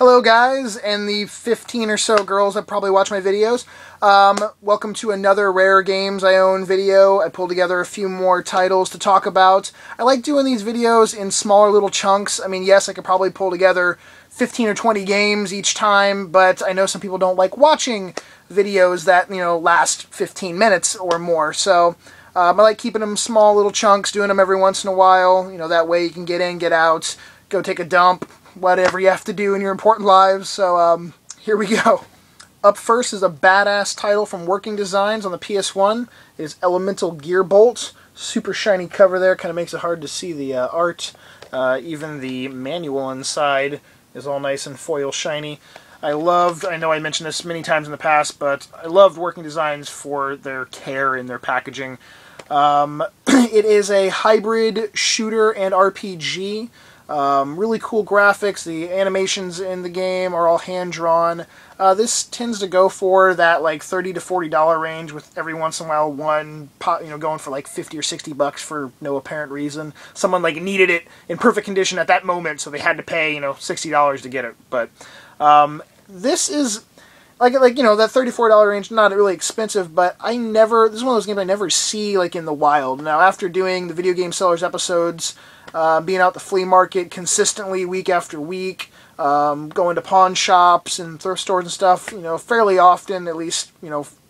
Hello guys, and the 15 or so girls that probably watch my videos. Welcome to another Rare Games I Own video. I pulled together a few more titles to talk about. I like doing these videos in smaller little chunks. I mean, yes, I could probably pull together 15 or 20 games each time, but I know some people don't like watching videos that, last 15 minutes or more. So I like keeping them small little chunks, doing them every once in a while. That way you can get in, get out, go take a dump, whatever you have to do in your important lives. So here we go. Up first is a badass title from Working Designs on the PS1. It is Elemental Gearbolt. Super shiny cover there, kind of makes it hard to see the art. Even the manual inside is all nice and foil shiny. I know I mentioned this many times in the past, but I loved Working Designs for their care in their packaging. It is a hybrid shooter and RPG. Really cool graphics. The animations in the game are all hand-drawn. This tends to go for that like $30 to $40 range, with every once in a while one going for like 50 or 60 bucks for no apparent reason. Someone like needed it in perfect condition at that moment, so they had to pay $60 to get it. But this is like that $34 range, not really expensive, but this is one of those games I never see like in the wild. Now, after doing the Video Game Sellers episodes, being out the flea market consistently week after week, going to pawn shops and thrift stores and stuff, fairly often, at least,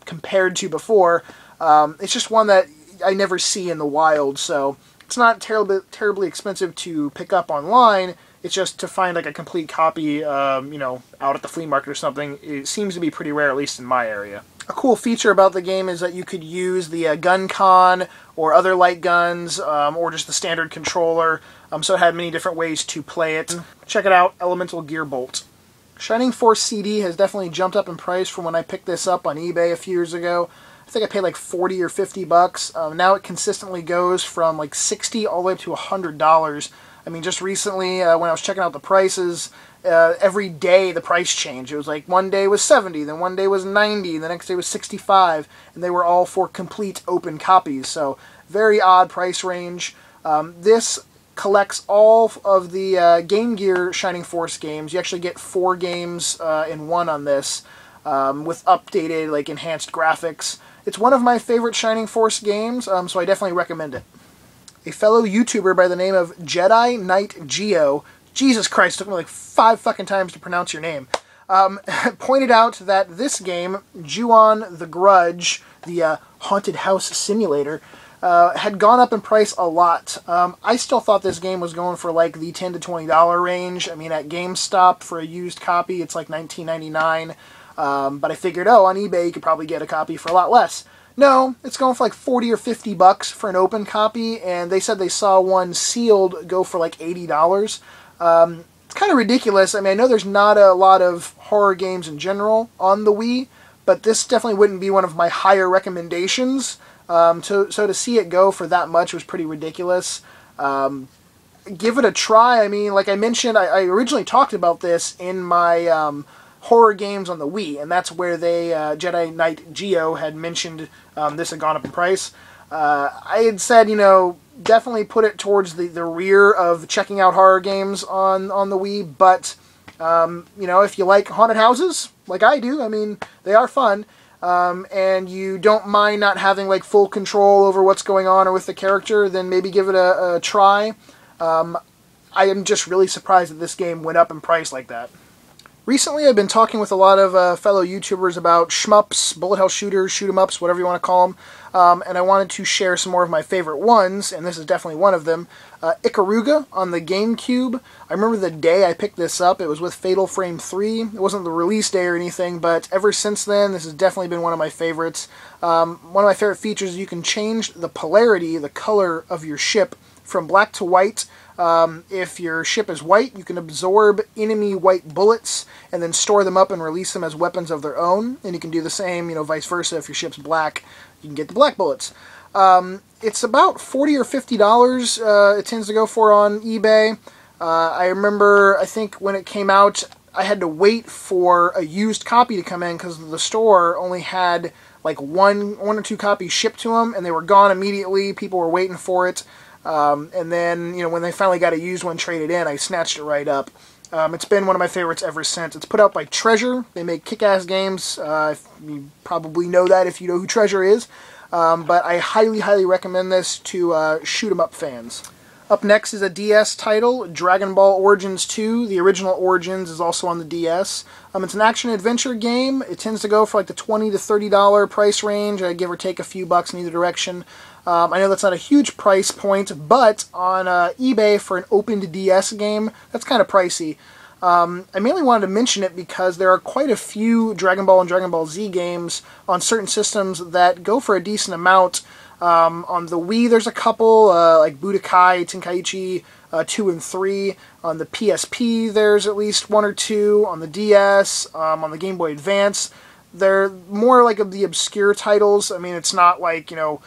compared to before, it's just one that I never see in the wild. So it's not terribly expensive to pick up online. It's just to find like a complete copy, out at the flea market or something. It seems to be pretty rare, at least in my area. A cool feature about the game is that you could use the gun con or other light guns, or just the standard controller. So it had many different ways to play it. Check it out, Elemental Gearbolt. Shining Force CD has definitely jumped up in price from when I picked this up on eBay a few years ago. I think I paid like 40 or 50 bucks. Now it consistently goes from like 60 all the way up to $100. I mean, just recently, when I was checking out the prices, every day the price changed. It was like one day was 70, then one day was 90, the next day was 65, and they were all for complete open copies. So, very odd price range. This collects all of the Game Gear Shining Force games. You actually get 4 games in one on this, with updated, like, enhanced graphics. It's one of my favorite Shining Force games, so I definitely recommend it. A fellow YouTuber by the name of Jedi Knight Geo, Jesus Christ, it took me like 5 fucking times to pronounce your name, pointed out that this game, Ju-On the Grudge, the Haunted House Simulator, had gone up in price a lot. I still thought this game was going for like the $10 to $20 range. I mean, at GameStop for a used copy, it's like $19.99. But I figured, on eBay you could probably get a copy for a lot less. No, it's going for like 40 or 50 bucks for an open copy, and they said they saw one sealed go for like $80. It's kind of ridiculous. I mean, I know there's not a lot of horror games in general on the Wii, but this definitely wouldn't be one of my higher recommendations. So to see it go for that much was pretty ridiculous. Give it a try. I mean, like I mentioned, I originally talked about this in my horror games on the Wii, and that's where they, Jedi Knight Geo had mentioned this had gone up in price. I had said, definitely put it towards the rear of checking out horror games on the Wii, but, if you like haunted houses, like I do, I mean, they are fun, and you don't mind not having, like, full control over what's going on or with the character, then maybe give it a try. I am just really surprised that this game went up in price like that. Recently, I've been talking with a lot of fellow YouTubers about shmups, bullet hell shooters, shoot-em-ups, whatever you want to call them, and I wanted to share some more of my favorite ones, and this is definitely one of them. Ikaruga on the GameCube. I remember the day I picked this up. It was with Fatal Frame 3. It wasn't the release day or anything, but ever since then, this has definitely been one of my favorites. One of my favorite features is you can change the polarity, the color of your ship, from black to white. If your ship is white, you can absorb enemy white bullets and then store them up and release them as weapons of their own. And you can do the same, vice versa. If your ship's black, you can get the black bullets. It's about $40 or $50 it tends to go for on eBay. I remember, I think when it came out, I had to wait for a used copy to come in because the store only had like one or 2 copies shipped to them, and they were gone immediately. People were waiting for it. And then, when they finally got a used one traded in, I snatched it right up. It's been one of my favorites ever since. It's put out by Treasure. They make kick-ass games. You probably know that if you know who Treasure is. But I highly, highly recommend this to shoot 'em up fans. Up next is a DS title, Dragon Ball Origins 2. The original Origins is also on the DS. It's an action-adventure game. It tends to go for like the $20 to $30 price range, give or take a few bucks in either direction. I know that's not a huge price point, but on eBay for an opened-DS game, that's kind of pricey. I mainly wanted to mention it because there are quite a few Dragon Ball and Dragon Ball Z games on certain systems that go for a decent amount. On the Wii, there's a couple, like Budokai Tenkaichi 2 and 3. On the PSP, there's at least 1 or 2. On the DS, on the Game Boy Advance, they're more like of the obscure titles. I mean, it's not like, you know,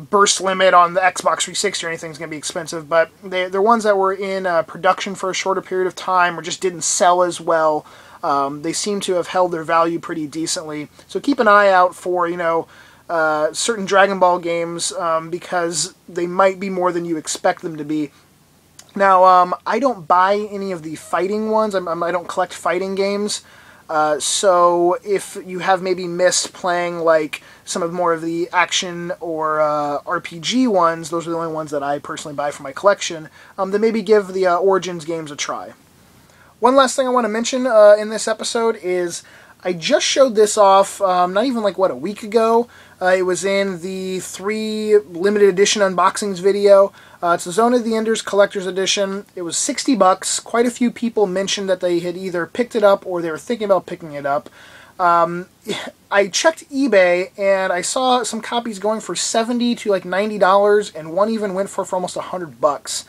burst limit on the Xbox 360 or anything is going to be expensive, but they're ones that were in production for a shorter period of time or just didn't sell as well. They seem to have held their value pretty decently. So keep an eye out for, you know, certain Dragon Ball games because they might be more than you expect them to be. Now, I don't buy any of the fighting ones. I don't collect fighting games. So if you have maybe missed playing like some of more of the action or RPG ones, those are the only ones that I personally buy for my collection, then maybe give the Origins games a try. One last thing I want to mention in this episode is I just showed this off, not even like, what, a week ago. It was in the 3 limited edition unboxings video. It's the Zone of the Enders Collector's Edition. It was $60. Quite a few people mentioned that they had either picked it up or they were thinking about picking it up. I checked eBay and I saw some copies going for $70 to like $90, and one even went for almost $100.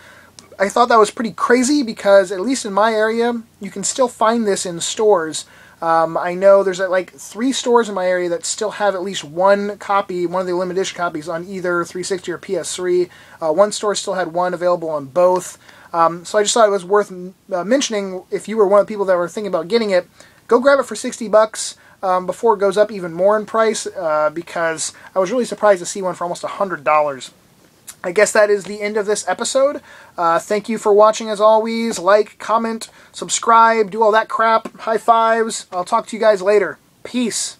I thought that was pretty crazy because, at least in my area, you can still find this in stores. I know there's like 3 stores in my area that still have at least one copy, one of the limited edition copies, on either 360 or PS3. One store still had one available on both. So I just thought it was worth mentioning. If you were one of the people that were thinking about getting it, go grab it for $60 before it goes up even more in price, because I was really surprised to see one for almost $100. I guess that is the end of this episode. Thank you for watching as always. Like, comment, subscribe, do all that crap. High fives. I'll talk to you guys later. Peace.